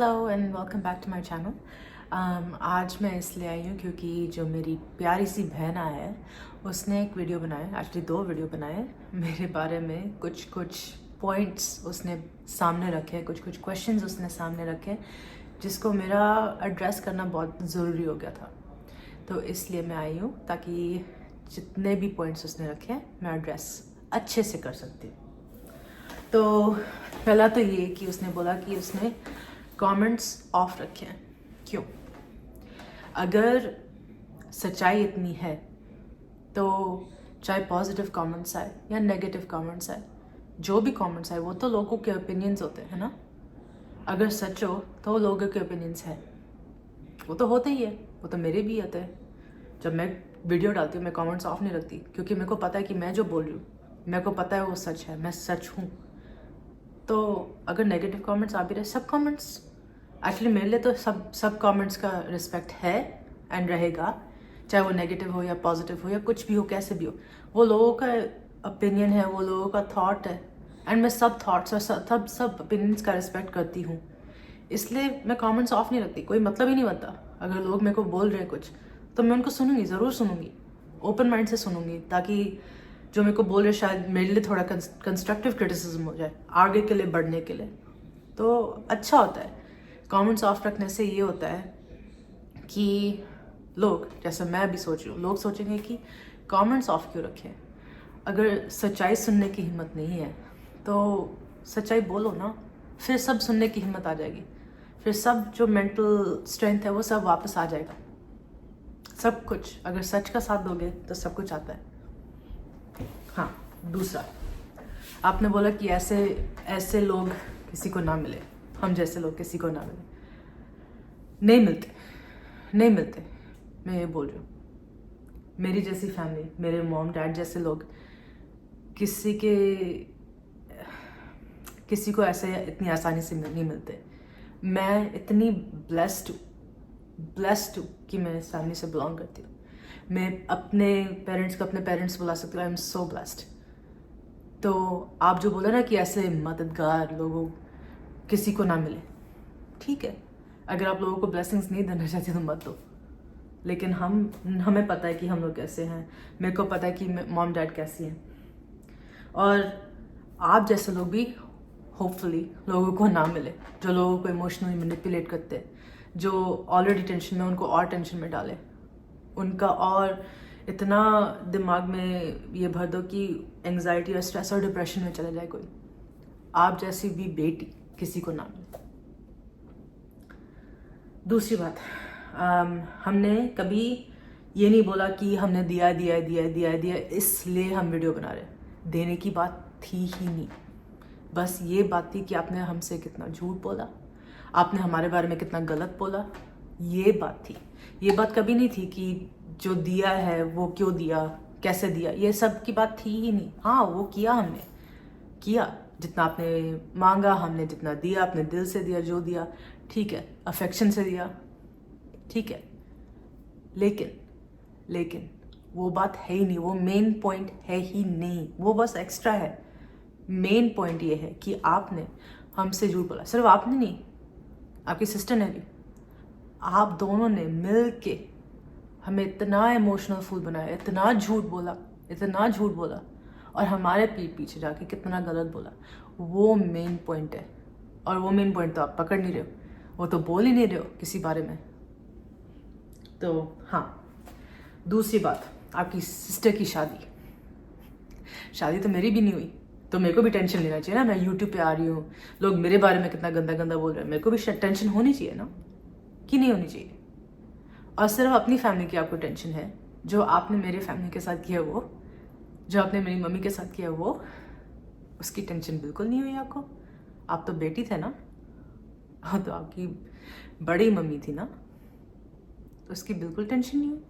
Hello and welcome back to my channel. आज मैं इसलिए आई हूँ क्योंकि जो मेरी प्यारी सी बहन आया है उसने एक वीडियो बनाया, एक्चुअली 2 वीडियो बनाए मेरे बारे में। कुछ पॉइंट्स उसने सामने रखे, कुछ क्वेश्चंस उसने सामने रखे जिसको मेरा एड्रेस करना बहुत ज़रूरी हो गया था। तो इसलिए मैं आई हूँ ताकि जितने भी पॉइंट्स उसने रखे मैं एड्रेस अच्छे से कर सकती हूँ। तो पहला तो ये कि उसने बोला कि उसने कमेंट्स ऑफ रखे हैं। क्यों? अगर सच्चाई इतनी है तो चाहे पॉजिटिव कमेंट्स आए या नेगेटिव कमेंट्स आए, जो भी कमेंट्स आए वो तो लोगों के ओपिनियंस होते हैं ना। अगर सच हो तो वो लोगों के ओपिनियंस है, वो तो होते ही है, वो तो मेरे भी होते हैं। जब मैं वीडियो डालती हूँ मैं कमेंट्स ऑफ नहीं रखती, क्योंकि मेरे को पता है कि मैं जो बोल रही हूँ मेरे को पता है वो सच है, मैं सच हूँ। तो अगर नेगेटिव कमेंट्स आ भी रहे, सब कमेंट्स एक्चुअली मेरे लिए तो सब कमेंट्स का रिस्पेक्ट है एंड रहेगा, चाहे वो नेगेटिव हो या पॉजिटिव हो या कुछ भी हो, कैसे भी हो। वो लोगों का ओपिनियन है, वो लोगों का थॉट है एंड मैं सब थॉट्स और सब ओपिनियंस का रिस्पेक्ट करती हूँ। इसलिए मैं कमेंट्स ऑफ नहीं रखती, कोई मतलब ही नहीं बनता। अगर लोग मेरे को बोल रहे हैं कुछ तो मैं उनको सुनूंगी, ज़रूर सुनूंगी, ओपन माइंड से सुनूंगी, ताकि जो मेरे को बोल रहे शायद मेरे लिए थोड़ा कंस्ट्रक्टिव क्रिटिसिज्म हो जाए आगे के लिए बढ़ने के लिए, तो अच्छा होता है। कमेंट्स ऑफ रखने से ये होता है कि लोग, जैसे मैं अभी सोच रही हूँ, लोग सोचेंगे कि कमेंट्स ऑफ क्यों रखें। अगर सच्चाई सुनने की हिम्मत नहीं है तो सच्चाई बोलो ना, फिर सब सुनने की हिम्मत आ जाएगी, फिर सब जो मेंटल स्ट्रेंथ है वो सब वापस आ जाएगा। सब कुछ अगर सच का साथ दोगे तो सब कुछ आता है। हाँ, दूसरा, आपने बोला कि ऐसे लोग किसी को ना मिले, हम जैसे लोग किसी को ना मिले। नहीं मिलते। मैं ये बोल रही हूँ, मेरी जैसी फैमिली, मेरे मॉम डैड जैसे लोग किसी को ऐसे इतनी आसानी से नहीं मिलते। मैं इतनी ब्लेस्ड हूँ कि मैं इस फैमिली से बिलोंग करती हूँ। मैं अपने पेरेंट्स को अपने पेरेंट्स बुला सकती हूँ। I am so blessed. तो आप जो बोले ना कि ऐसे मददगार लोगों किसी को ना मिले, ठीक है, अगर आप लोगों को ब्लेसिंग्स नहीं देना चाहते तो मत दो। लेकिन हमें पता है कि हम लोग कैसे हैं, मेरे को पता है कि मॉम डैड कैसी हैं, और आप जैसे लोग भी होपफुली लोगों को ना मिले, जो लोगों को इमोशनली मैनिपुलेट करते हैं, जो ऑलरेडी टेंशन में उनको और टेंशन में डाले, उनका और इतना दिमाग में ये भर दो कि एंग्जाइटी और स्ट्रेस और डिप्रेशन में चले जाए कोई। आप जैसी भी बेटी किसी को ना मिले। दूसरी बात, हमने कभी ये नहीं बोला कि हमने दिया इसलिए हम वीडियो बना रहे हैं। देने की बात थी ही नहीं, बस ये बात थी कि आपने हमसे कितना झूठ बोला, आपने हमारे बारे में कितना गलत बोला, ये बात थी। ये बात कभी नहीं थी कि जो दिया है वो क्यों दिया, कैसे दिया, ये सब की बात थी ही नहीं। हाँ, वो किया, हमने किया जितना आपने मांगा, हमने जितना दिया अपने दिल से दिया, जो दिया ठीक है, अफेक्शन से दिया ठीक है, लेकिन वो बात है ही नहीं, वो मेन पॉइंट है ही नहीं, वो बस एक्स्ट्रा है। मेन पॉइंट ये है कि आपने हमसे झूठ बोला। सिर्फ आपने नहीं, आपकी सिस्टर ने भी, आप दोनों ने मिल के हमें इतना इमोशनल फूल बनाया, इतना झूठ बोला और हमारे पीठ पीछे जाके कितना गलत बोला। वो मेन पॉइंट है, और वो मेन पॉइंट तो आप पकड़ नहीं रहे हो, वो तो बोल ही नहीं रहे हो किसी बारे में। तो हाँ, दूसरी बात, आपकी सिस्टर की शादी तो मेरी भी नहीं हुई, तो मेरे को भी टेंशन लेना चाहिए ना। मैं यूट्यूब पे आ रही हूँ, लोग मेरे बारे में कितना गंदा बोल रहे हैं, मेरे को भी टेंशन होनी चाहिए ना, कि नहीं होनी चाहिए। और सिर्फ अपनी फैमिली की आपको टेंशन है, जो आपने मेरे फैमिली के साथ किया वो, जो आपने मेरी मम्मी के साथ किया वो, उसकी टेंशन बिल्कुल नहीं हुई आपको। आप तो बेटी थे ना, हाँ, तो आपकी बड़ी मम्मी थी ना, तो उसकी बिल्कुल टेंशन नहीं हुई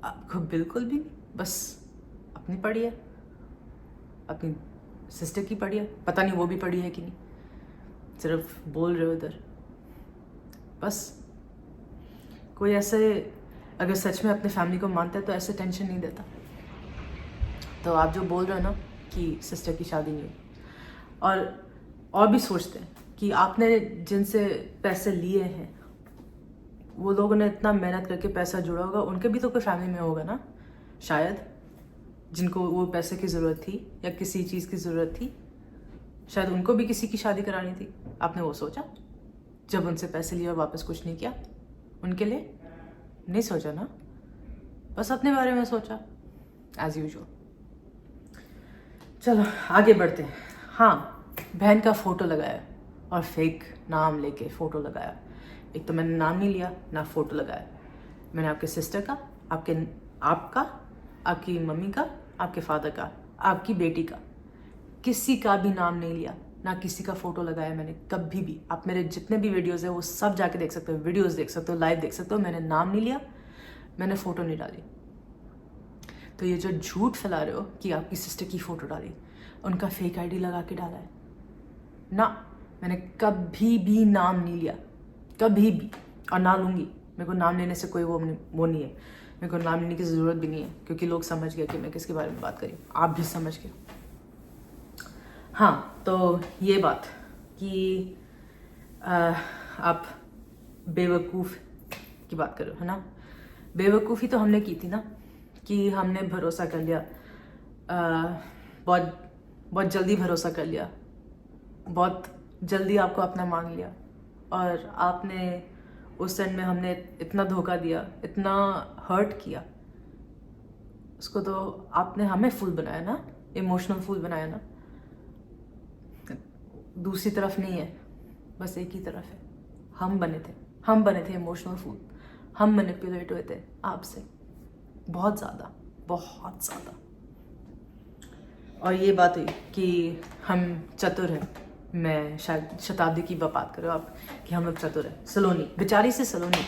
आपको, बिल्कुल भी नहीं। बस अपनी पड़ी है, अपनी सिस्टर की पड़ी है, पता नहीं वो भी पड़ी है कि नहीं, सिर्फ बोल रहे हो इधर। बस कोई ऐसे अगर सच में अपने फैमिली को मानता है तो ऐसे टेंशन नहीं देता। तो आप जो बोल रहे हो ना कि सिस्टर की शादी नहीं हुई, और भी सोचते हैं कि आपने जिनसे पैसे लिए हैं वो लोगों ने इतना मेहनत करके पैसा जुड़ा होगा, उनके भी तो कोई फैमिली में होगा ना शायद, जिनको वो पैसे की ज़रूरत थी या किसी चीज़ की ज़रूरत थी, शायद उनको भी किसी की शादी करानी थी। आपने वो सोचा जब उनसे पैसे लिए और वापस कुछ नहीं किया उनके लिए? नहीं सोचा ना, बस अपने बारे में सोचा एज यूजुअल। चलो आगे बढ़ते हैं। हाँ, बहन का फ़ोटो लगाया और फेक नाम लेके फ़ोटो लगाया। एक तो मैंने नाम नहीं लिया ना फ़ोटो लगाया, मैंने आपके सिस्टर का, आपका, आपकी मम्मी का, आपके फादर का, आपकी बेटी का, किसी का भी नाम नहीं लिया, ना किसी का फ़ोटो लगाया मैंने कभी भी। आप मेरे जितने भी वीडियोज़ हैं वो सब जाके देख सकते हो, वीडियोज़ देख सकते हो, लाइव देख सकते हो। मैंने नाम नहीं लिया, मैंने फ़ोटो नहीं डाली। तो ये जो झूठ फैला रहे हो कि आपकी सिस्टर की फ़ोटो डाली, उनका फेक आईडी लगा के डाला है ना, मैंने कभी भी नाम नहीं लिया, कभी भी, और ना लूँगी। मेरे को नाम लेने से कोई वो नहीं है, मेरे को नाम लेने की ज़रूरत भी नहीं है, क्योंकि लोग समझ गए कि मैं किसके बारे में बात करी, आप भी समझ गए। हाँ, तो ये बात कि आप बेवकूफ़ की बात करो, है ना। बेवकूफ़ी तो हमने की थी ना, कि हमने भरोसा कर लिया, बहुत बहुत जल्दी भरोसा कर लिया, बहुत जल्दी आपको अपना मान लिया, और आपने उस टाइम में हमने इतना धोखा दिया, इतना हर्ट किया, उसको तो आपने हमें फूल बनाया ना, इमोशनल फूल बनाया ना। दूसरी तरफ नहीं है, बस एक ही तरफ है। हम बने थे इमोशनल फूल, हम मैनिपुलेट हुए थे आपसे बहुत ज़्यादा। और ये बात हुई कि हम चतुर हैं, मैं शायद शताब्दी की बात करो आप कि हम लोग चतुर हैं। सलोनी, बेचारी से सलोनी,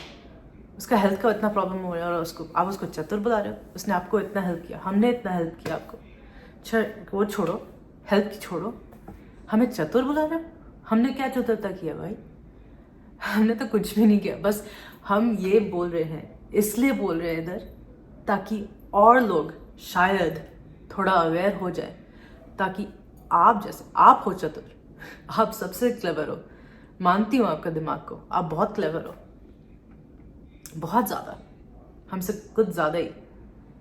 उसका हेल्थ का इतना प्रॉब्लम हो रहा है और आप उसको चतुर बुला रहे हो। उसने आपको इतना हेल्प किया, हमने इतना हेल्प किया आपको। वो छोड़ो, हेल्प की छोड़ो, हमें चतुर बुला रहे हो। हमने क्या चतुरता किया भाई? हमने तो कुछ भी नहीं किया। बस हम ये बोल रहे हैं, इसलिए बोल रहे हैं इधर, ताकि और लोग शायद थोड़ा अवेयर हो जाए, ताकि आप जैसे, आप हो चतुर, आप सबसे क्लेवर हो, मानती हूँ आपका दिमाग को, आप बहुत क्लेवर हो, बहुत ज़्यादा, हमसे कुछ ज़्यादा ही।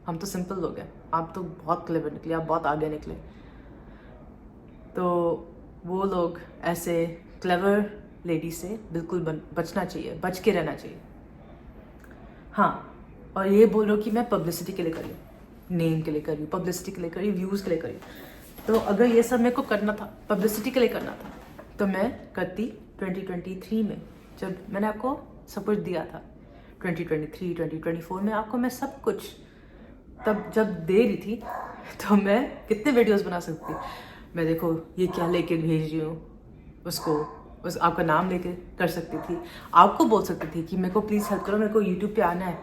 हम तो सिंपल लोग हैं, आप तो बहुत क्लेवर निकले, आप बहुत आगे निकले। तो वो लोग ऐसे क्लेवर लेडी से बिल्कुल बचना चाहिए, बच के रहना चाहिए। हाँ, और ये बोल रहा हूँ कि मैं पब्लिसिटी के लिए करी, नेम के लिए करी, पब्लिसिटी के लिए करी, व्यूज़ के लिए करी। तो अगर ये सब मेरे को करना था, पब्लिसिटी के लिए करना था, तो मैं करती 2023 में, जब मैंने आपको सब कुछ दिया था। 2023, 2024 में आपको मैं सब कुछ तब जब दे रही थी, तो मैं कितने वीडियोस बना सकती। मैं देखो ये क्या लेके भेज रही हूँ, उसको उस आपका नाम लेके कर सकती थी, आपको बोल सकती थी कि मेरे को प्लीज़ हेल्प करो, मेरे को यूट्यूब पे आना है,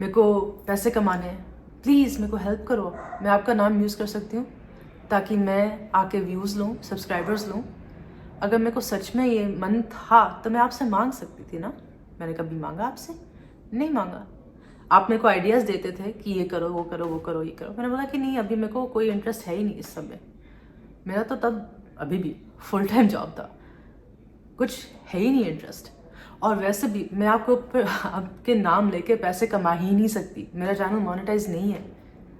मेरे को पैसे कमाने हैं, प्लीज़ मेरे को हेल्प करो। मैं आपका नाम यूज़ कर सकती हूँ ताकि मैं आके व्यूज़ लूँ, सब्सक्राइबर्स लूँ। अगर मेरे को सच में ये मन था तो मैं आपसे मांग सकती थी ना। मैंने कभी मांगा आपसे? नहीं मांगा। आप मेरे को आइडियाज़ देते थे कि ये करो, वो करो, वो करो, ये करो। मैंने बोला कि नहीं, अभी मेरे को कोई इंटरेस्ट है ही नहीं इस सब में। मेरा तो तब अभी भी फुल टाइम जॉब था, कुछ है ही नहीं इंटरेस्ट। और वैसे भी मैं आपके नाम लेके पैसे कमा ही नहीं सकती। मेरा चैनल मोनेटाइज नहीं है,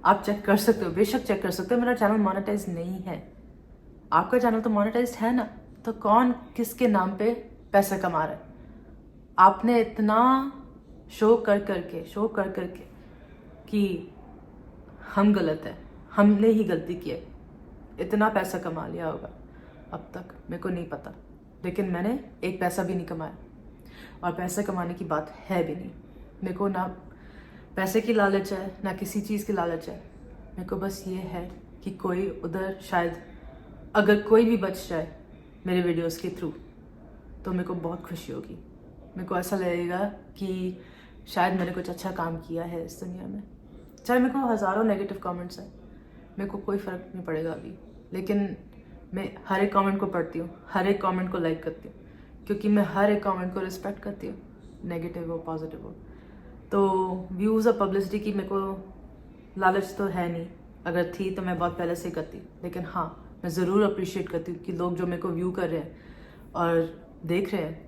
आप चेक कर सकते हो, बेशक चेक कर सकते हो, मेरा चैनल मोनेटाइज नहीं है। आपका चैनल तो मोनेटाइज है ना, तो कौन किसके नाम पे पैसा कमा रहा है? आपने इतना शो कर करके कि हम गलत है, हमने ही गलती की है, इतना पैसा कमा लिया होगा अब तक, मेरे को नहीं पता। लेकिन मैंने एक पैसा भी नहीं कमाया, और पैसा कमाने की बात है भी नहीं। मेरे को ना पैसे की लालच है, ना किसी चीज़ की लालच है। मेरे को बस ये है कि कोई उधर शायद, अगर कोई भी बच जाए मेरे वीडियोस के थ्रू, तो मेरे को बहुत खुशी होगी। मेरे को ऐसा लगेगा कि शायद मैंने कुछ अच्छा काम किया है इस दुनिया में। चाहे मेरे को हज़ारों नेगेटिव कमेंट्स हैं, मेरे को कोई फ़र्क नहीं पड़ेगा अभी। लेकिन मैं हर एक कमेंट को पढ़ती हूँ, हर एक कमेंट को लाइक करती हूँ, क्योंकि मैं हर एक कमेंट को रिस्पेक्ट करती हूँ, नेगेटिव हो पॉजिटिव हो। तो व्यूज़ और पब्लिसिटी की मेरे को लालच तो है नहीं, अगर थी तो मैं बहुत पहले से करती। लेकिन हाँ, मैं ज़रूर अप्रिशिएट करती हूँ कि लोग जो मेरे को व्यू कर रहे हैं और देख रहे हैं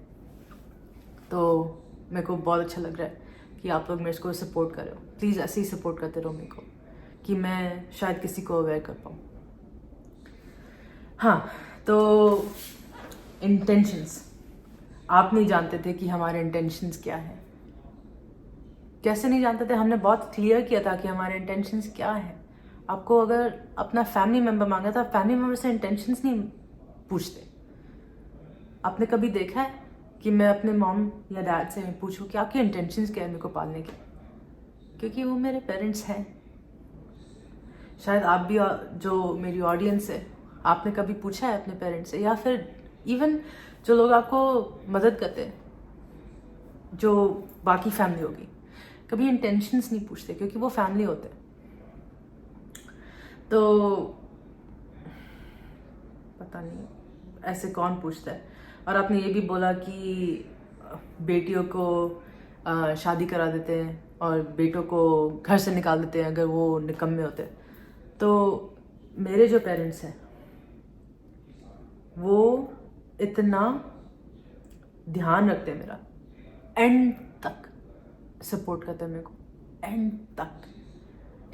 तो मेरे को बहुत अच्छा लग रहा है कि आप लोग मेरे को सपोर्ट कर रहे हो। प्लीज़ ऐसे ही सपोर्ट करते रहो मेरे को कि मैं शायद किसी को अवेयर कर पाऊँ। हाँ, तो इंटेंशंस, आप नहीं जानते थे कि हमारे इंटेंशंस क्या है। कैसे नहीं जानते थे? हमने बहुत क्लियर किया था कि हमारे इंटेंशंस क्या है। आपको अगर अपना फैमिली मेम्बर मांगा था, फैमिली मेम्बर से इंटेंशंस नहीं पूछते। आपने कभी देखा है कि मैं अपने मॉम या डैड से पूछूं कि आपके इंटेंशंस क्या है मेरे को पालने के? क्योंकि वो मेरे पेरेंट्स हैं। शायद आप भी, जो मेरी ऑडियंस है, आपने कभी पूछा है अपने पेरेंट्स से, या फिर इवन जो लोग आपको मदद करते हैं, जो बाकी फैमिली होगी, कभी इंटेंशंस नहीं पूछते क्योंकि वो फैमिली होते हैं। तो पता नहीं ऐसे कौन पूछता है। और आपने ये भी बोला कि बेटियों को शादी करा देते हैं और बेटों को घर से निकाल देते हैं अगर वो निकम्मे होते हैं। तो मेरे जो पेरेंट्स हैं वो इतना ध्यान रखते हैं मेरा, एंड तक सपोर्ट करते हैं मेरे को, एंड तक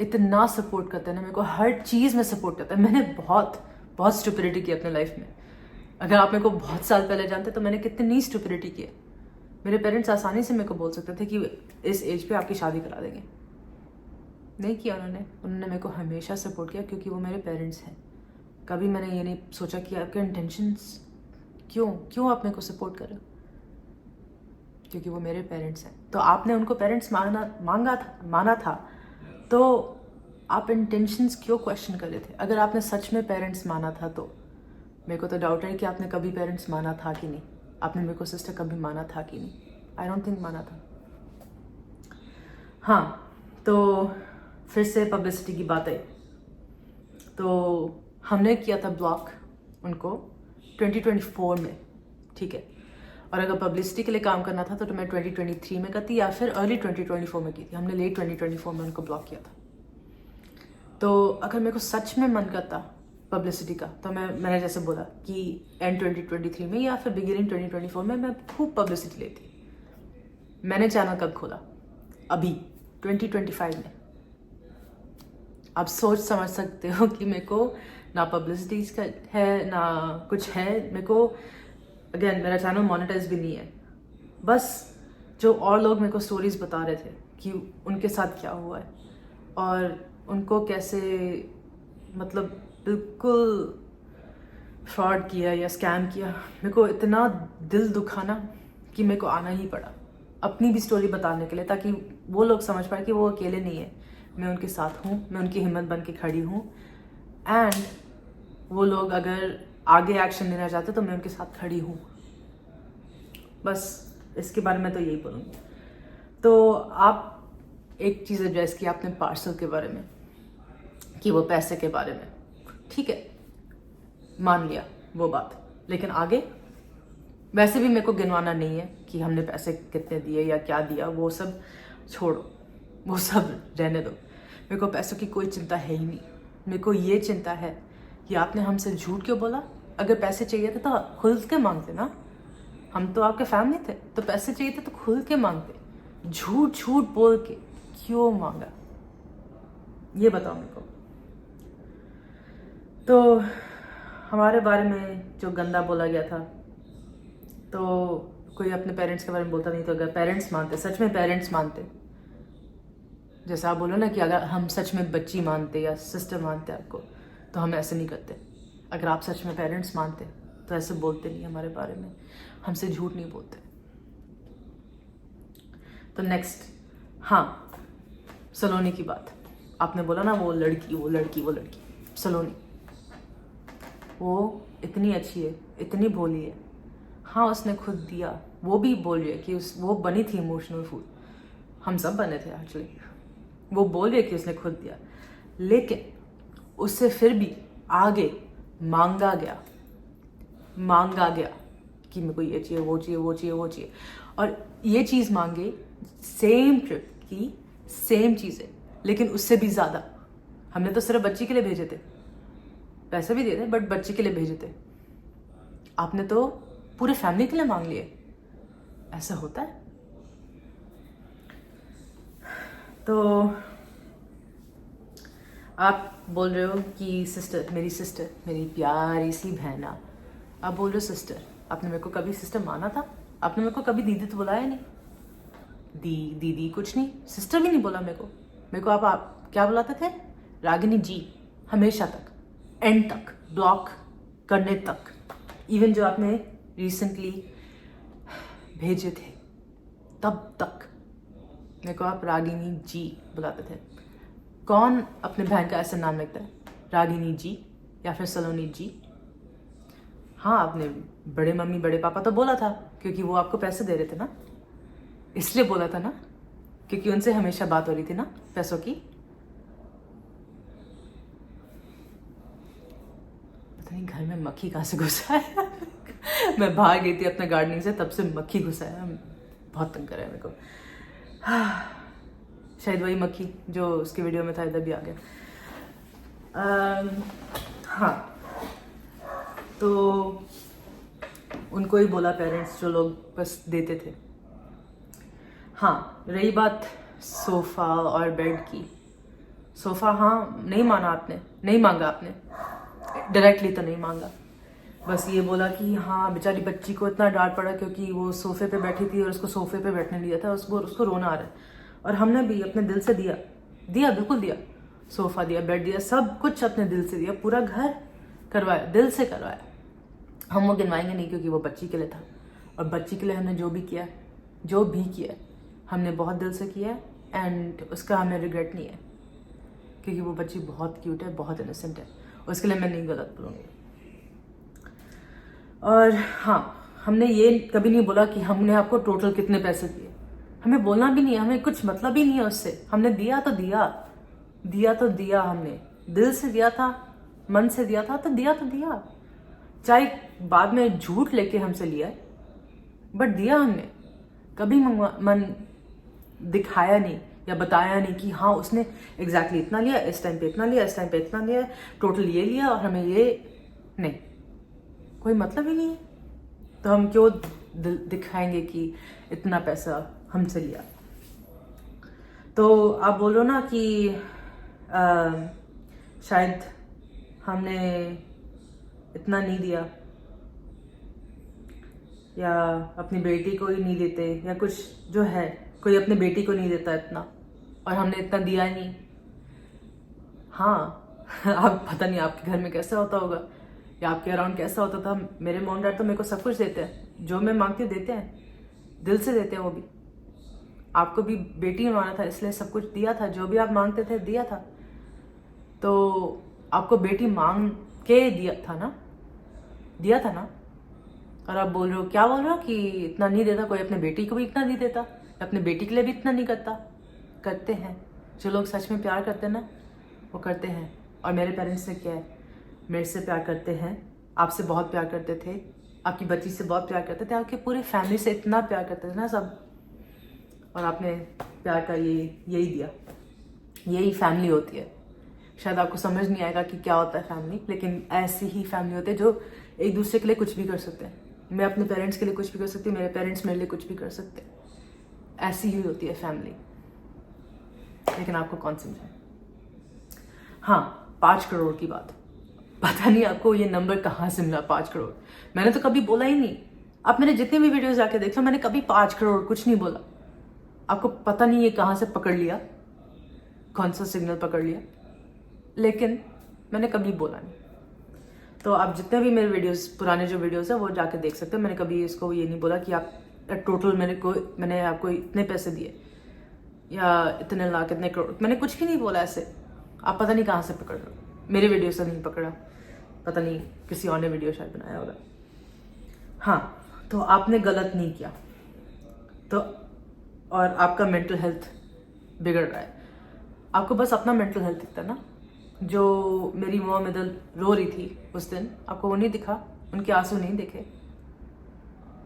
इतना सपोर्ट करते हैं ना मेरे को, हर चीज़ में सपोर्ट करते हैं। मैंने बहुत बहुत स्टुपिडिटी की अपने लाइफ में। अगर आप मेरे को बहुत साल पहले जानते तो मैंने कितनी स्टुपिडिटी की है। मेरे पेरेंट्स आसानी से मेरे को बोल सकते थे कि इस एज पे आपकी शादी करा देंगे। नहीं किया उन्होंने मेरे को हमेशा सपोर्ट किया क्योंकि वो मेरे पेरेंट्स हैं। कभी मैंने ये नहीं सोचा कि आपके इंटेंशंस क्यों आप मेरे को सपोर्ट कर रहे हो, क्योंकि वो मेरे पेरेंट्स हैं। तो आपने उनको पेरेंट्स माना था तो आप इंटेंशंस क्यों क्वेश्चन कर रहे थे? अगर आपने सच में पेरेंट्स माना था तो मेरे को तो डाउट है कि आपने कभी पेरेंट्स माना था कि नहीं। आपने मेरे को सिस्टर कभी माना था कि नहीं? आई डोंट थिंक माना था। हाँ, तो फिर से पब्लिसिटी की बात आई तो हमने किया था ब्लॉक उनको 2024 में, ठीक है। और अगर पब्लिसिटी के लिए काम करना था तो मैं 2023 में करती या फिर अर्ली 2024 में की थी। हमने लेट 2024 में उनको ब्लॉक किया था। तो अगर मेरे को सच में मन करता पब्लिसिटी का तो मैंने जैसे बोला कि एंड 2023 में या फिर बिगिनिंग 2024 में मैं खूब पब्लिसिटी लेती। मैंने चैनल कब खोला? अभी 2025 में। आप सोच समझ सकते हो कि मेरे को ना पब्लिसिटी है ना कुछ है। मेरे को अगेन मेरा चैनल मोनेटाइज भी नहीं है। बस जो और लोग मेरे को स्टोरीज बता रहे थे कि उनके साथ क्या हुआ है और उनको कैसे मतलब बिल्कुल फ्रॉड किया या स्कैम किया, मेरे को इतना दिल दुखा ना कि मेरे को आना ही पड़ा अपनी भी स्टोरी बताने के लिए, ताकि वो लोग समझ पाए कि वो अकेले नहीं है। मैं उनके साथ हूँ, मैं उनकी हिम्मत बन के खड़ी हूँ। एंड वो लोग अगर आगे एक्शन लेना चाहते तो मैं उनके साथ खड़ी हूँ। बस इसके बारे में तो यही बोलूँगी। तो आप एक चीज़ एड्रेस की आपने पार्सल के बारे में कि वो पैसे के बारे में, ठीक है, मान लिया वो बात। लेकिन आगे वैसे भी मेरे को गिनवाना नहीं है कि हमने पैसे कितने दिए या क्या दिया, वो सब छोड़ो, वो सब रहने दो। मेरे को पैसों की कोई चिंता है ही नहीं। मेरे को ये चिंता है कि आपने हमसे झूठ क्यों बोला। अगर पैसे चाहिए थे तो खुल के मांगते ना, हम तो आपके फैमिली थे, तो पैसे चाहिए थे तो खुल के मांगते। झूठ बोल के क्यों मांगा, ये बताओ मेरे को। तो हमारे बारे में जो गंदा बोला गया था, तो कोई अपने पेरेंट्स के बारे में बोलता नहीं। तो अगर पेरेंट्स मानते, सच में पेरेंट्स मानते, जैसा आप बोलो ना कि अगर हम सच में बच्ची मानते या सिस्टर मानते आपको, तो हम ऐसे नहीं करते। अगर आप सच में पेरेंट्स मानते तो ऐसे बोलते नहीं हमारे बारे में, हमसे झूठ नहीं बोलते। तो नेक्स्ट, हाँ, सलोनी की बात। आपने बोला ना वो लड़की सलोनी, वो इतनी अच्छी है, इतनी भोली है। हाँ, उसने खुद दिया। वो भी बोल रही है कि वो बनी थी इमोशनल फूल। हम सब बने थे एक्चुअली। वो बोल रही है कि उसने खुद दिया, लेकिन उससे फिर भी आगे मांगा गया कि मेरे को ये चाहिए, वो चाहिए। और ये चीज़ मांगे, सेम ट्रिप की सेम चीज़ें, लेकिन उससे भी ज़्यादा। हमने तो सिर्फ बच्ची के लिए भेजे थे, पैसे भी दिए थे बट बच्ची के लिए भेजे थे। आपने तो पूरे फैमिली के लिए मांग लिए। ऐसा होता है? तो आप बोल रहे हो कि सिस्टर, मेरी प्यारी सी बहना, आप बोल रहे हो सिस्टर। आपने मेरे को कभी सिस्टर माना था? आपने मेरे को कभी दीदी तो बुलाया नहीं। दीदी कुछ नहीं, सिस्टर भी नहीं बोला मेरे को आप क्या बुलाते थे? रागिनी जी, हमेशा तक, एंड तक, ब्लॉक करने तक। इवन जो आपने रिसेंटली भेजे थे तब तक मेरे को आप रागिनी जी बुलाते थे। कौन अपने बहन का ऐसा नाम रखता है? रागिनी जी या फिर सलोनी जी? हाँ, आपने बड़े मम्मी बड़े पापा तो बोला था, क्योंकि वो आपको पैसे दे रहे थे ना, इसलिए बोला था ना, क्योंकि उनसे हमेशा बात हो रही थी ना पैसों की। पता नहीं घर में मक्खी कहाँ से घुसा है। मैं बाहर गई थी अपने गार्डनिंग से, तब से मक्खी घुसा है, बहुत तंग कर रहा है मेरे को। शायद वही मक्खी जो उसकी वीडियो में था, इधर भी आ गया। हाँ, तो उनको ही बोला पेरेंट्स जो लोग बस देते थे। हाँ, रही बात सोफ़ा और बेड की। सोफ़ा हाँ नहीं माना आपने, नहीं मांगा आपने, डायरेक्टली तो नहीं मांगा, बस ये बोला कि हाँ बेचारी बच्ची को इतना डांट पड़ा क्योंकि वो सोफ़े पे बैठी थी और उसको सोफ़े पे बैठने दिया था, उसको रोना आ रहा है। और हमने भी अपने दिल से दिया, बिल्कुल दिया, सोफ़ा दिया, बेड दिया, सब कुछ अपने दिल से दिया, पूरा घर करवाया, दिल से करवाया। हम वो गिनवाएंगे नहीं क्योंकि वो बच्ची के लिए था, और बच्ची के लिए हमने जो भी किया हमने बहुत दिल से किया है, एंड उसका हमें रिग्रेट नहीं है, क्योंकि वो बच्ची बहुत क्यूट है, बहुत इनोसेंट है, उसके लिए मैं नहीं गलत बोलूँगी। और हाँ, हमने ये कभी नहीं बोला कि हमने आपको टोटल कितने पैसे दिए, हमें बोलना भी नहीं है, हमें कुछ मतलब ही नहीं है उससे। हमने दिया तो दिया, हमने दिल से दिया था, मन से दिया था, तो दिया, चाहे बाद में झूठ लेके हमसे लिया है, बट दिया हमने। कभी मन दिखाया नहीं या बताया नहीं कि हाँ उसने एग्जैक्टली इतना लिया, इस टाइम पे इतना लिया, इस टाइम पे इतना लिया, टोटल ये लिया और हमें ये नहीं, कोई मतलब ही नहीं है। तो हम क्यों दिखाएंगे कि इतना पैसा हमसे लिया? तो आप बोलो ना कि शायद हमने इतना नहीं दिया, या अपनी बेटी को ही नहीं देते, या कुछ जो है, कोई अपने बेटी को नहीं देता इतना, और हमने इतना दिया ही नहीं। हाँ, अब पता नहीं आपके घर में कैसा होता होगा या आपके अराउंड कैसा होता था। मेरे मॉम डैड तो मेरे को सब कुछ देते हैं, जो मैं मांगती हूँ देते हैं, दिल से देते हैं। वो भी आपको भी बेटी माना था, इसलिए सब कुछ दिया था, जो भी आप मांगते थे दिया था। तो आपको बेटी मांग के दिया था ना। और आप बोल रहे हो, क्या बोल रहे हो कि इतना नहीं देता, कोई अपने बेटी को भी इतना नहीं देता, अपने बेटी के लिए भी इतना नहीं करता। करते हैं, जो लोग सच में प्यार करते हैं ना, वो करते हैं। और मेरे पेरेंट्स ने क्या है, मेरे से प्यार करते हैं, आपसे बहुत प्यार करते थे, आपकी बच्ची से बहुत प्यार करते थे, आपकी पूरी फैमिली से इतना प्यार करते थे ना सब। और आपने प्यार का यही दिया। यही फैमिली होती है। शायद आपको समझ नहीं आएगा कि क्या होता है फैमिली, लेकिन ऐसी ही फैमिली होती है जो एक दूसरे के लिए कुछ भी कर सकते हैं। मैं अपने पेरेंट्स के लिए कुछ भी कर सकती हूँ, मेरे पेरेंट्स मेरे लिए कुछ भी कर सकते हैं। ऐसी ही होती है फैमिली, लेकिन आपको कौन समझाए? हाँ, 5 करोड़ की बात, पता नहीं आपको ये नंबर कहाँ से मिला 5 करोड़। मैंने तो कभी बोला ही नहीं। आप मेरे जितने भी वीडियोस जाके देख लो, मैंने कभी 5 करोड़ कुछ नहीं बोला। आपको पता नहीं ये कहाँ से पकड़ लिया, कौन सा सिग्नल पकड़ लिया, लेकिन मैंने कभी बोला नहीं। तो आप जितने भी मेरे वीडियोस, पुराने जो वीडियोस है वो जाके देख सकते हो। मैंने कभी इसको ये नहीं बोला कि आप टोटल मैंने आपको इतने पैसे दिए या इतने लाख, इतने करोड़, मैंने कुछ भी नहीं बोला ऐसे। आप पता नहीं कहाँ से पकड़ रहे हो, मेरे वीडियो से नहीं पकड़ा, पता नहीं किसी और ने वीडियो शायद बनाया होगा। हाँ, तो आपने गलत नहीं किया, तो और आपका मेंटल हेल्थ बिगड़ रहा है। आपको बस अपना मेंटल हेल्थ दिखता है ना। जो मेरी मॉम इधर रो रही थी उस दिन, आपको वो नहीं दिखा, उनके आंसू नहीं दिखे।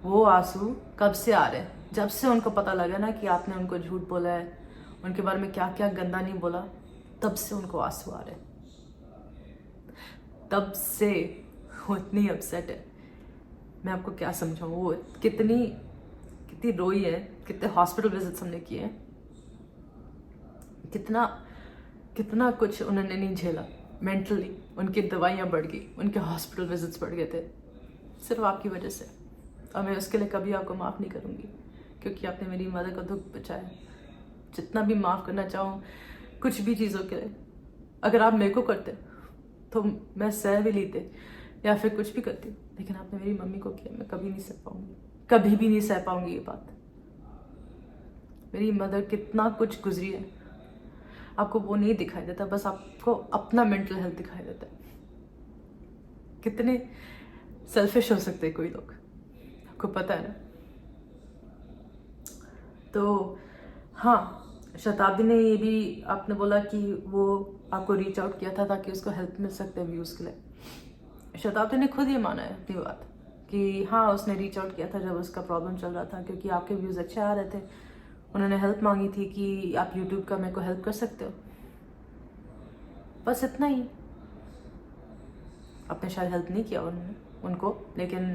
वो आंसू कब से आ रहे हैं? जब से उनको पता लगा ना कि आपने उनको झूठ बोला है, उनके बारे में क्या क्या गंदा नहीं बोला, तब से उनको आंसू आ रहे हैं। तब से वो इतनी अपसेट है। मैं आपको क्या समझाऊँ, वो कितनी रोई है, कितने हॉस्पिटल विजिट्स हमने किए हैं, कितना कितना कुछ उन्होंने नहीं झेला मेंटली। उनकी दवाइयाँ बढ़ गई, उनके हॉस्पिटल विजिट्स बढ़ गए थे सिर्फ आपकी वजह से। और मैं उसके लिए कभी आपको माफ़ नहीं करूँगी, क्योंकि आपने मेरी मदर का दुख बचाया। जितना भी माफ़ करना चाहूँ कुछ भी चीज़ों के लिए, अगर आप मेरे को करते तो मैं सह भी लेते या फिर कुछ भी करती, लेकिन आपने मेरी मम्मी को किया, मैं कभी नहीं सह पाऊंगी, कभी भी नहीं सह पाऊंगी ये बात। मेरी मदर कितना कुछ गुजरी है, आपको वो नहीं दिखाई देता, बस आपको अपना मेंटल हेल्थ दिखाई देता है। कितने सेल्फिश हो सकते हैं कोई लोग, आपको पता है ना। तो हाँ, शताब्दी ने ये भी आपने बोला कि वो आपको रीच आउट किया था ताकि उसको हेल्प मिल सकते हैं व्यूज़ के लिए। शताब्दी ने खुद ये माना है अपनी बात कि हाँ, उसने रीच आउट किया था जब उसका प्रॉब्लम चल रहा था, क्योंकि आपके व्यूज़ अच्छे आ रहे थे। उन्होंने हेल्प मांगी थी कि आप यूट्यूब का मेरे को हेल्प कर सकते हो, बस इतना ही। आपने शायद हेल्प नहीं किया उनको, लेकिन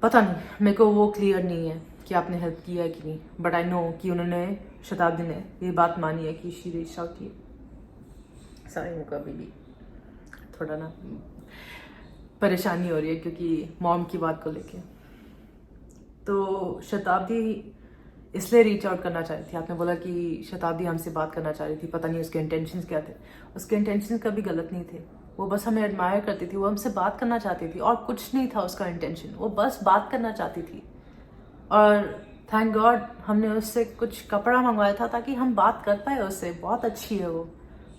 पता नहीं, मेरे को वो क्लियर नहीं है कि आपने हेल्प किया है कि नहीं। बट आई नो कि उन्होंने, शताब्दी ने ये बात मानी है कि शी रीच आउट की। सॉरी, मेरे को अभी भी थोड़ा ना परेशानी हो रही है क्योंकि मॉम की बात को लेके। तो शताब्दी इसलिए रीच आउट करना चाह रही थी। आपने बोला कि शताब्दी हमसे बात करना चाह रही थी, पता नहीं उसके इंटेंशंस क्या थे। उसके इंटेंशंस कभी गलत नहीं थे, वो बस हमें एडमायर करती थी, वो हमसे बात करना चाहती थी और कुछ नहीं था उसका इंटेंशन, वो बस बात करना चाहती थी। और थैंक गॉड हमने उससे कुछ कपड़ा मंगवाया था ताकि हम बात कर पाए उससे। बहुत अच्छी है वो,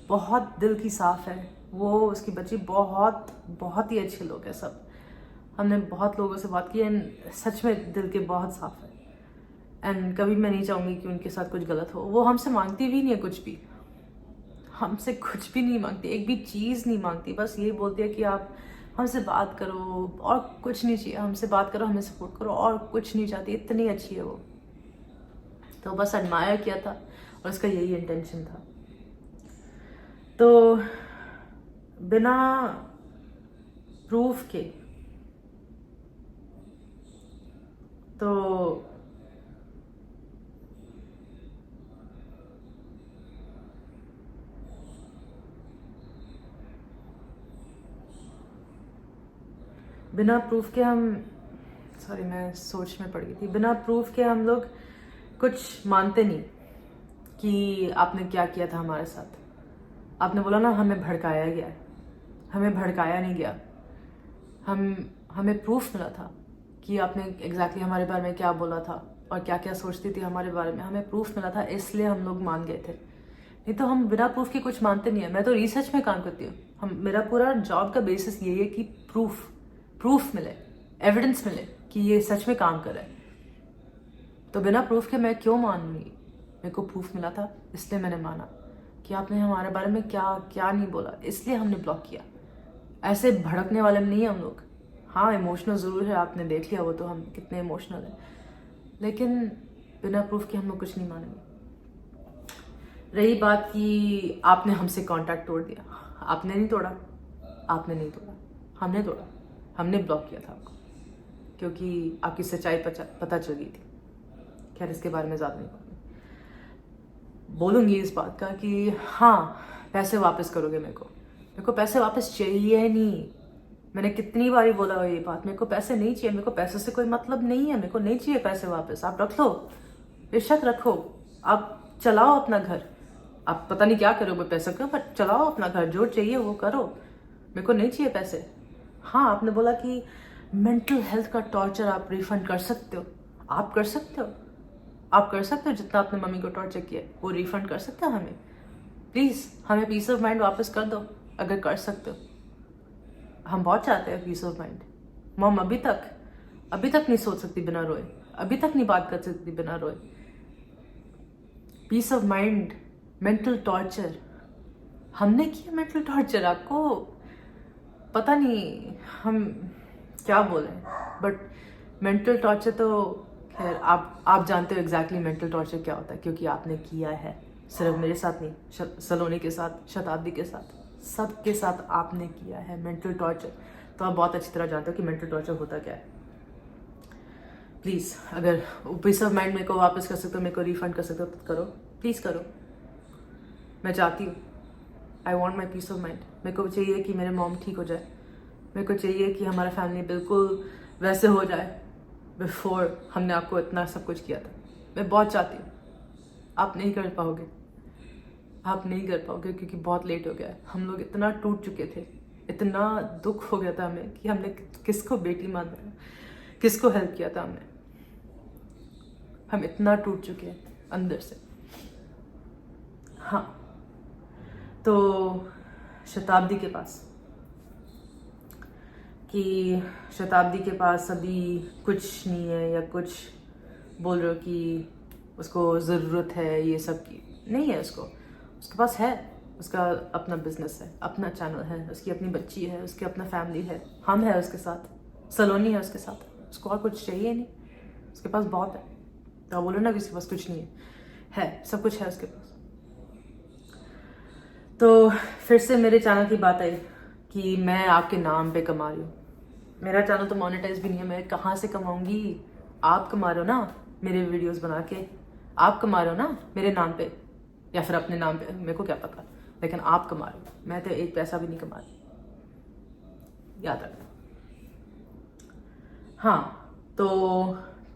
बहुत दिल की साफ़ है वो, उसकी बच्ची बहुत ही अच्छे लोग हैं सब। हमने बहुत लोगों से बात की एंड सच में दिल के बहुत साफ़ है। एंड कभी मैं नहीं चाहूँगी कि उनके साथ कुछ गलत हो। वो हमसे मांगती भी नहीं है कुछ भी, हमसे कुछ भी नहीं मांगती, एक भी चीज़ नहीं मांगती। बस ये बोलती है कि आप हमसे बात करो और कुछ नहीं चाहिए, हमसे बात करो, हमें सपोर्ट करो और कुछ नहीं चाहती। इतनी अच्छी है वो। तो बस एडमायर किया था और उसका यही इंटेंशन था। तो बिना प्रूफ के तो बिना प्रूफ के हम, सॉरी मैं सोच में पड़ गई थी, बिना प्रूफ के हम लोग कुछ मानते नहीं कि आपने क्या किया था हमारे साथ। आपने बोला ना हमें भड़काया गया है, हमें भड़काया नहीं गया। हमें प्रूफ मिला था कि आपने एग्जैक्टली हमारे बारे में क्या बोला था और क्या क्या सोचती थी हमारे बारे में। हमें प्रूफ मिला था, इसलिए हम लोग मान गए थे। नहीं तो हम बिना प्रूफ के कुछ मानते नहीं है। मैं तो रिसर्च में काम करती हूँ, मेरा पूरा जॉब का बेसिस यही है कि प्रूफ मिले, एविडेंस मिले कि ये सच में काम कर रहा है। तो बिना प्रूफ के मैं क्यों मानूंगी? मेरे को प्रूफ मिला था इसलिए मैंने माना कि आपने हमारे बारे में क्या क्या नहीं बोला, इसलिए हमने ब्लॉक किया। ऐसे भड़कने वाले नहीं है हम लोग। हाँ, इमोशनल ज़रूर है, आपने देख लिया वो तो हम कितने इमोशनल हैं, लेकिन बिना प्रूफ के हम लोग कुछ नहीं मानेंगे। रही बात कि आपने हमसे कांटेक्ट तोड़ दिया, आपने नहीं तोड़ा, आपने नहीं तोड़ा, हमने तोड़ा। हमने ब्लॉक किया था आपको क्योंकि आपकी सच्चाई पता चल गई थी। खैर, इसके बारे में ज़्यादा नहीं बोलूँगी इस बात का कि हाँ, पैसे वापस करोगे मेरे को पैसे वापस चाहिए नहीं। मैंने कितनी बारी बोला ये बात, मेरे को पैसे नहीं चाहिए, मेरे को पैसों से कोई मतलब नहीं है, मेरे को नहीं चाहिए पैसे वापस। आप रख लो, बेशक रखो, आप चलाओ अपना घर, आप पता नहीं क्या करोगे पैसे का, बट चलाओ अपना घर, जो चाहिए वो करो, मेरे को नहीं चाहिए पैसे। हाँ, आपने बोला कि मेंटल हेल्थ का टॉर्चर आप रिफंड कर सकते हो, आप कर सकते हो, आप कर सकते हो। जितना आपने मम्मी को टॉर्चर किया वो रिफंड कर सकते हो हमें। प्लीज़ हमें पीस ऑफ माइंड वापस कर दो अगर कर सकते हो। हम बहुत चाहते हैं पीस ऑफ माइंड। मॉम अभी तक नहीं सोच सकती बिना रोए, अभी तक नहीं बात कर सकती बिना रोए। Peace of mind, mental torture, हमने किया मेंटल टॉर्चर आपको? पता नहीं हम क्या बोले, बट मेंटल टॉर्चर तो खैर आप जानते हो एग्जैक्टली मेंटल टॉर्चर क्या होता है, क्योंकि आपने किया है। सिर्फ मेरे साथ नहीं, सलोनी के साथ, शताब्दी के साथ, सबके साथ आपने किया है मेंटल टॉर्चर। तो आप बहुत अच्छी तरह जानते हो कि मेंटल टॉर्चर होता क्या है। प्लीज़ अगर पीस ऑफ माइंड मेरे को वापस कर सकते हो, मेरे को रिफंड कर सकते हो तो करो, प्लीज़ करो। मैं चाहती हूँ, I want my peace of mind. मेरे को चाहिए कि मेरे मॉम ठीक हो जाए, मेरे को चाहिए कि हमारा फैमिली बिल्कुल वैसे हो जाए बिफोर हमने आपको इतना सब कुछ किया था। मैं बहुत चाहती हूँ, आप नहीं कर पाओगे, आप नहीं कर पाओगे क्योंकि बहुत लेट हो गया है। हम लोग इतना टूट चुके थे, इतना दुख हो गया था हमें कि हमने किसको बेटी मान रहे, किसको हेल्प किया था हमने। हम इतना टूट चुके हैं अंदर से। हाँ, तो शताब्दी के पास कि शताब्दी के पास अभी कुछ नहीं है, या कुछ बोल रहे हो कि उसको ज़रूरत है ये सब की, नहीं है उसको। उसके पास है, उसका अपना बिजनेस है, अपना चैनल है, उसकी अपनी बच्ची है, उसकी अपना फैमिली है, हम है उसके साथ, सलोनी है उसके साथ। उसको और कुछ चाहिए नहीं, उसके पास बहुत है। तो बोलो ना कि उसके पास कुछ नहीं है सब कुछ है उसके पास। तो फिर से मेरे चैनल की बात आई कि मैं आपके नाम पे कमा रही हूँ। मेरा चैनल तो मोनेटाइज भी नहीं है, मैं कहाँ से कमाऊंगी? आप कमा रहे हो ना मेरे वीडियोस बना के, आप कमा रहे हो ना मेरे नाम पे या फिर अपने नाम पे, मेरे को क्या पता, लेकिन आप कमा रहे हो। मैं तो एक पैसा भी नहीं कमा रही, याद रखना। हाँ, तो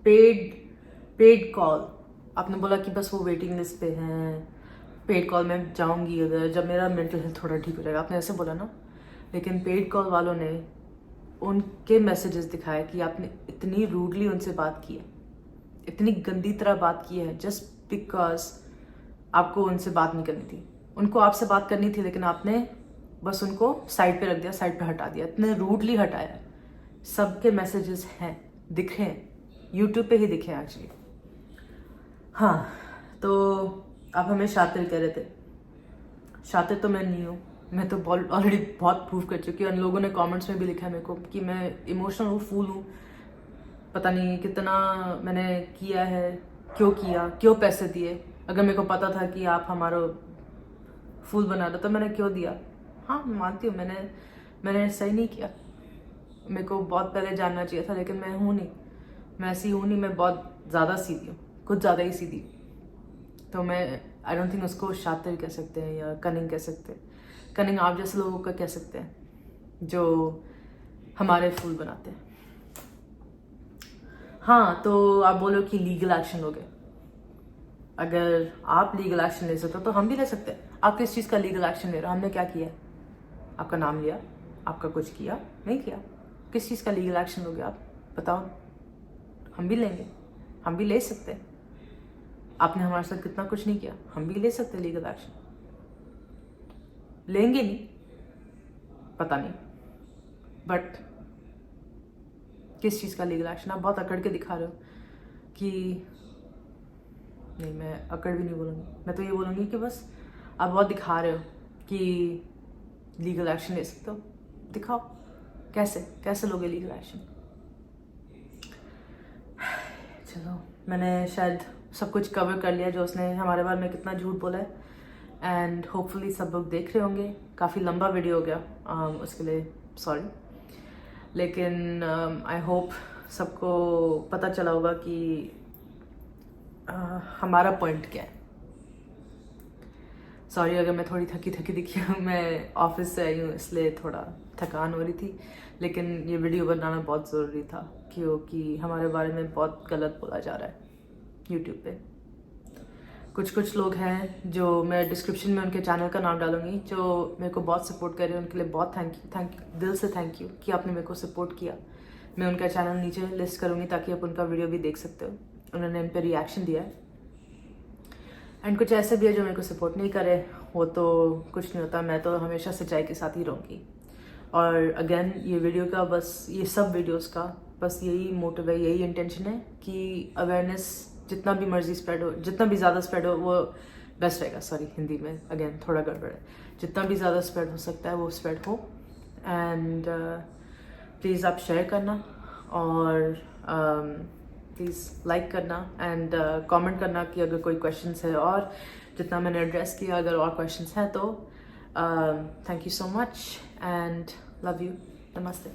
पेड कॉल, आपने बोला कि बस वो वेटिंग लिस्ट पे हैं, पेड कॉल में जाऊंगी अगर जब मेरा मेंटल हेल्थ थोड़ा ठीक हो जाएगा, आपने ऐसे बोला ना। लेकिन पेड कॉल वालों ने उनके मैसेजेस दिखाए कि आपने इतनी रूडली उनसे बात की है, इतनी गंदी तरह बात की है, जस्ट बिकॉज आपको उनसे बात नहीं करनी थी। उनको आपसे बात करनी थी, लेकिन आपने बस उनको साइड पे रख दिया, साइड पे हटा दिया, इतने रूडली हटाया। सबके मैसेजेस हैं, दिखे हैं, यूट्यूब पे ही दिखे हैं एक्चुअली। हाँ, तो आप हमें शातिर कह रहे थे। शातिर तो मैं नहीं हूँ, मैं तो ऑलरेडी बहुत प्रूव कर चुकी हूँ। उन लोगों ने कमेंट्स में भी लिखा है मेरे को कि मैं इमोशनल हूँ, फूल हूँ, पता नहीं कितना मैंने किया है, क्यों किया, क्यों पैसे दिए। अगर मेरे को पता था कि आप हमारा फूल बना रहे तो मैंने क्यों दिया। हाँ, मैं मानती हूँ मैंने सही नहीं किया, मेरे को बहुत पहले जानना चाहिए था, लेकिन मैं हूँ नहीं, मैं ऐसी हूँ नहीं, मैं बहुत ज़्यादा सीधी हूँ, कुछ ज़्यादा ही सीधी। तो मैं आई डोंट थिंक उसको शातिर कह सकते हैं या कनिंग कह सकते हैं। कनिंग आप जैसे लोगों का कह सकते हैं जो हमारे फूल बनाते हैं। हाँ, तो आप बोलो कि लीगल एक्शन लोगे। अगर आप लीगल एक्शन ले सकते हो तो हम भी ले सकते हैं। आप किस चीज़ का लीगल एक्शन ले रहे हो? हमने क्या किया? आपका नाम लिया, आपका कुछ किया? नहीं किया। किस चीज़ का लीगल एक्शन लोगे आप बताओ? हम भी लेंगे, हम भी ले सकते हैं। आपने हमारे साथ कितना कुछ नहीं किया, हम भी ले सकते हैं लीगल एक्शन। लेंगे नहीं, पता नहीं, बट किस चीज़ का लीगल एक्शन? आप बहुत अकड़ के दिखा रहे हो कि नहीं, मैं अकड़ भी नहीं बोलूँगी, मैं तो ये बोलूँगी कि बस आप बहुत दिखा रहे हो कि लीगल एक्शन ले सकते हो। दिखाओ कैसे लोगे लीगल एक्शन। चलो, मैंने शायद सब कुछ कवर कर लिया जो उसने हमारे बारे में कितना झूठ बोला है, एंड होपफुली सब लोग देख रहे होंगे। काफ़ी लंबा वीडियो हो गया, उसके लिए सॉरी, लेकिन आई होप सबको पता चला होगा कि हमारा पॉइंट क्या है। सॉरी अगर मैं थोड़ी थकी दिखी हूँ, मैं ऑफिस से आई हूँ इसलिए थोड़ा थकान हो रही थी, लेकिन ये वीडियो बनाना बहुत ज़रूरी था क्योंकि हमारे बारे में बहुत गलत बोला जा रहा है यूट्यूब पे। कुछ लोग हैं जो मैं डिस्क्रिप्शन में उनके चैनल का नाम डालूंगी, जो मेरे को बहुत सपोर्ट कर रहे हैं, उनके लिए बहुत थैंक यू, दिल से थैंक यू कि आपने मेरे को सपोर्ट किया। मैं उनका चैनल नीचे लिस्ट करूँगी ताकि आप उनका वीडियो भी देख सकते हो। उन्होंने इन पर रिएक्शन दिया है। एंड कुछ ऐसे भी है जो मेरे को सपोर्ट नहीं करे, वो तो कुछ नहीं होता, मैं तो हमेशा सच्चाई के साथ ही रहूँगी। और अगेन ये वीडियो का बस, ये सब वीडियोस का बस यही मोटिव है, यही इंटेंशन है कि अवेयरनेस जितना भी मर्जी स्प्रेड हो, जितना भी ज़्यादा स्प्रेड हो वो बेस्ट रहेगा। सॉरी, हिंदी में अगेन थोड़ा गड़बड़ है। जितना भी ज़्यादा स्प्रेड हो सकता है वो स्प्रेड हो। एंड प्लीज़ आप शेयर करना और प्लीज़ लाइक करना एंड कमेंट करना कि अगर कोई क्वेश्चंस है, और जितना मैंने एड्रेस किया अगर और क्वेश्चंस हैं तो thank you so much and love you, नमस्ते।